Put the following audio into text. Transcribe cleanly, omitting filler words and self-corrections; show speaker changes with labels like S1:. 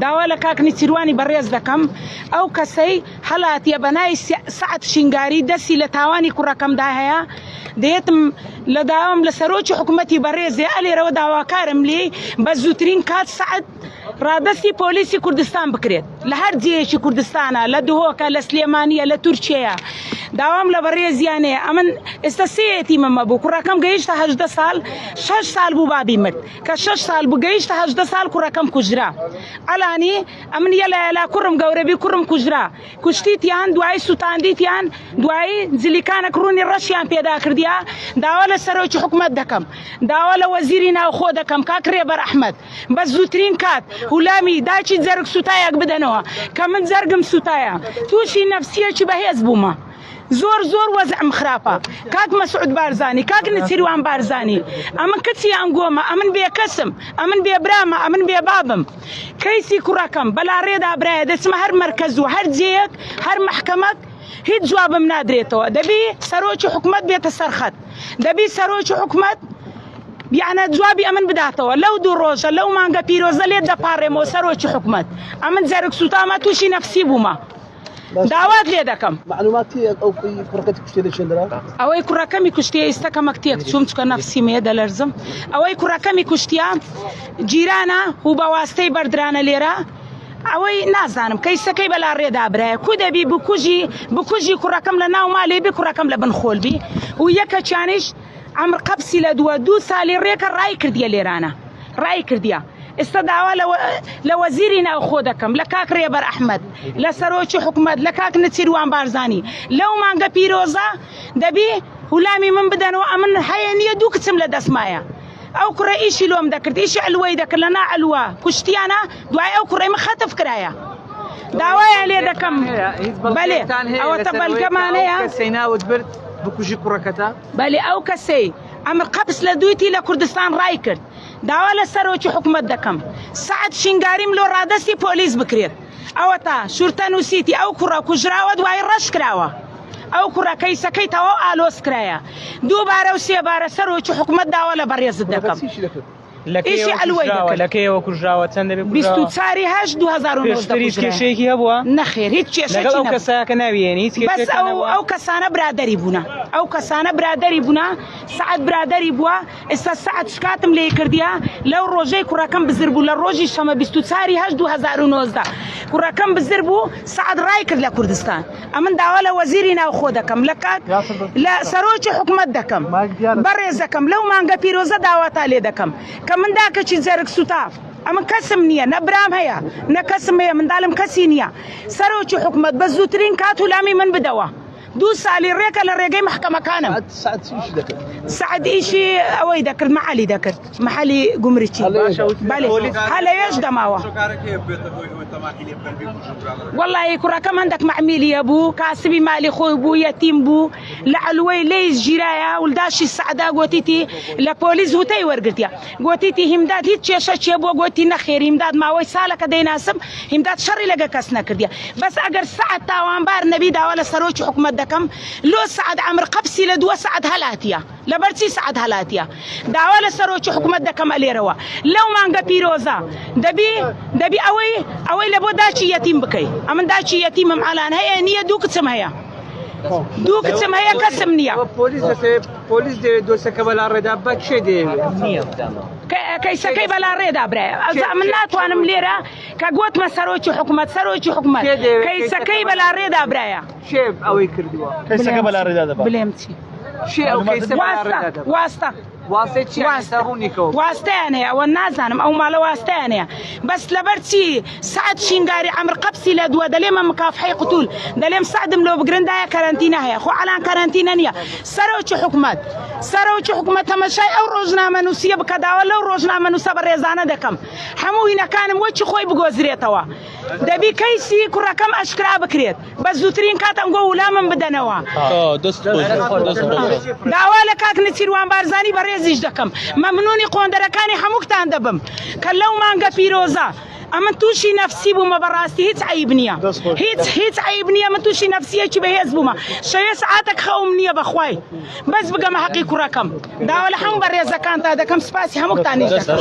S1: داوا لە کاک نیچیروانی بەڕێز دەکەم ئەو کەسەی هەڵاتیە بەنای سعد شینگاری دەستی لە تاوانی کوڕەکەمدا هەیە دەیەتم لە داوام لە سەرۆکی حکوومەتی بەڕێزێ ئەلێرەوە داواکارم لێ بە زووترین کات سعد ڕادەستی پۆلیسی کوردستان بکرێت لە هەر جێیەکی کوردستانە لە دهۆکە لە سلێمانیە لە تورکیەیە داوام لە بەڕێزیانەیە ئەمن ئێستا سێیەتی مەمە بوو کوڕەکەم گەیشتە 18 ساڵ 6 ساڵ بوو بابی مرد کە 6 ساڵ بوو گەیشتە 18 ساڵ کوڕەکەم کوژرا ئەلانی ئەمن یەلا کوڕم گەورەبی کوڕم کوژرا کوشتیتیان دوای سوتاندیتیان دوایی جلیکانە کڕوونی ڕەشیان پێدا کردیا داوا لە سەرۆکی حکوومەت دەکەم داوا لە وەزیری ناوخۆ دەکەم کاک ڕێبەر ئەحمەد بە زووترین کات ولامی داچی جەرگ سوتایەک بدەنەوە کە من جەرگم سوتایە تووشی نەفسیەکی بەهێز بوومە زۆر وەزعم خراپە کاک مەسعود بارزانی کاک نچیروان بارزانی ئەمن کچی ئەنگۆمە ئەمن بێکەسم ئەمن بێبرامە ئەمن بێبابم کەیسی کوڕەکەم بەلا ڕێدا برایە دەچمە هەر مەرکەز و هەر جێیەک هەر مەحکەمەک هیچ جوابم نادرێتەوە دەبی سەرۆکی حکوومەت بێتە سەرخەت دەبی سەرۆکی حکوومەت یعنی جوابی ئەمن بداتەوە لەو دوو ڕۆژە لەو مانگە پیرۆزە لێت دەپاڕێمەوە سەرۆکی حکوومەت ئەمن جەرگ سوتامە تووشی نەفسی بوومە داوات لێ دەکەم
S2: معلوماتی ئەو کوڕەکەتی کوشتێ لە چێندرا
S1: ئەوەی کوڕەکەمی کوشتیە ئێستەکەمەک تێک چوم چکە نەفسی مێ دەلەرزم ئەوەی کوڕەکەمی کوشتیە جیرانە و بە واستەی بەردرانە لێرە ئەوەی نازانم کەیسەکەی بەلا ڕێدا برایە کو دەبی بکوژی کوڕەکەم لە ناو مالێبی کوڕەکەم لە بن خۆلبی و یەکەچیانیش ئەمر قەپسی لە دوو ساڵی ڕێکە ڕای کردیە لێرانە ڕای کردیە ئێستا داوا لە وەزیری ناوخۆ دەکەم لە کاک ڕێبەر ئەحمەد لە سەرۆکی حکوومەت لە کاک نچیروان بارزانی لەو مانگە پیرۆزە دەبی ولامی من بدەنەوە ئەمن هەیە نییە دوو کچم لە دەستمایە ئەو کوڕە ئیشی لۆم دەکرد ئیشی ئەلوەی دەکرد لە نائەلوە کوشتیانە دوای ئەو کوڕەی من خەتف کرایە داوایە لێ دەکەم بەلێ ئەوەتە بەلگەمانەیە
S3: کەسەی ناوت برد بکوژی کوڕەکەتە
S1: بەلێ ئەو کەسەی ئەمر قەپس لە دوویتی لە کوردستان ڕای کرد داوا لە سەرۆکی حکوومەت دەکەم سعد شینگاریم لۆ ڕادەستی پۆلیس بکرێت ئەوە تا شورتە نووسیتی ئەو کوڕە کوژراوە دوای ڕەش کراوە ئەو کوڕە کەیسەکەی تەواو ئالۆز کرایە دووبارە و سێبارە سەرۆکی حکوومەت داوا لە بەڕێزت دەکەم ئیشی ئەلوەی دەکرد
S3: لەکەیەوە کوژراوە چەند دەبێت
S1: 24 2009
S3: کێشەیەکی هەبووە
S1: نەخێر هیچ کێشەیەکی
S3: لەگەڵ ئەو کەسایەکە ناویێنی هیچ
S1: بەس ئەو کەسانە برادەری بوونە ئەو کەسانە برادەری بوونە سعد برادەری بووە ئێستا سعد شکاتم لێ کردیا لەو ڕۆژەی کوڕەکەم بزر بوو لە ڕۆژی شەمە 24 2009 کوڕەکەم بزر بوو سعد ڕای کرد لە کوردستان ئەمن داوا لە وەزیری ناوخۆ دەکەم لە سەرۆکی حکوومەت دەکەم بەڕێز دەکەم لەو مانگە پیرۆزە داواتا لێ دەکەم کە من داکەچی جەرگ سوتاف ئەمە کەسم نییە نە برام هەیە نە کەسم هەیە منداڵم کەسی نییە سەرۆکی حکوومەت بە زووترین کات ولامی من بدەوە دوو ساڵی ڕێکە لە ڕێگەی محکەمەکانم سعد ئیشی ئەوەی دەکرد مەحەلی دەکرد مەحەلی گومرکی بەڵێ هەلەوێش دەماوە وەڵی کوڕەکەم هەندێک مەعمیلیە بوو کاسبی مالی خۆی بوو یەتیم بوو لە ئەلوەی لێی ژیرایە ولداشی سعدا گوتیتی لە پۆلیس وتەی وەرگرتیە گوتیتی هیمداد هیچ کێشە چێ بووە گوتی نەخێر هیمداد ماوەی ساڵەکە دەیناسم هیمداد شەڕی لەگە کەس نەکردیە بەس ئەگەر سعد تاوانبار نەبی داوا لە سەرۆکی حکوومەت دەکەم لۆ سعد ئەمر قەپسی لە 2 سعد هەلاتیە لەبەرچی سعد هەلاتیە داوا لە سەرۆکی حکوومەت دەکەم ئەلێرەوە لەو مانگە پیرۆزە دەبی ئەوەی لە بۆ داچی یەتیم بکەی ئەمن داچی یەتیمم ئالان هەیە نییە دوو کچم هەیە دوو کچم هەیە کەسم نییە
S3: پۆلیس دەوێت دۆسەکە بەلا ڕێدا بە کێ دەیەوێت
S1: کەیسەکەی بەلا ڕێدا برایە من ناتوانم لێرە کە گوتمە سەرۆکی حکوومەت کەیسەکەی بەلا ڕێدا برایە
S3: کێ ئەوەی کردووە
S2: کەیسەکە بەلا ڕێدا دەبێت
S1: بڵێم چی
S3: چی ئەو کەیسە بەلا ڕێدا دەبێت
S1: واستە
S3: واستەی چی ڕوونیکەوە
S1: واستەیان هەیە ئەوە نازانم ئەو ماڵە واستەیان هەیە بەس لەبەر چی سعد شینگاری ئەمر قەپسی لە دووە دەلێمە مکافحەی قوتول دەلێم سعدم لۆ بگرندایە کەرەنتینە هەیە خۆ ئەلان کەرەنتینە نییە سەرۆکی حکوومەت تەماشای ئەو ڕۆژنامە نووسیە بکە داوا لەو ڕۆژنامە نووسە بە ڕێزانە دەکەم هەموو هینەکانم وەکی خۆی بگۆزرێتەوە دەبی کەیسی کوڕەکەم ئەشکرا بکرێت بە زووترین کات ئەمگۆ وڵامم بدەنەوە داوا لە کاک نچیروان بارزانی بەڕێزیش دەکەم مەمنونی قۆندەرەکانی هەمووکتان دەبم کە لەو مانگە پیرۆزە ئەمن تووشی نەفسی بوومە بەڕاستی هیچ عیب نییە هیچ عیب نییە من تووشی نەفسیەکی بەهێز بوومە شەوێ سعاتێک خەوم نییە بەخوای بەس بگەمە حەقی کوڕەکەم داوا لە هەموو بەڕێزەکان تا دەکەم سپاسی هەمووکتانیش دەکەم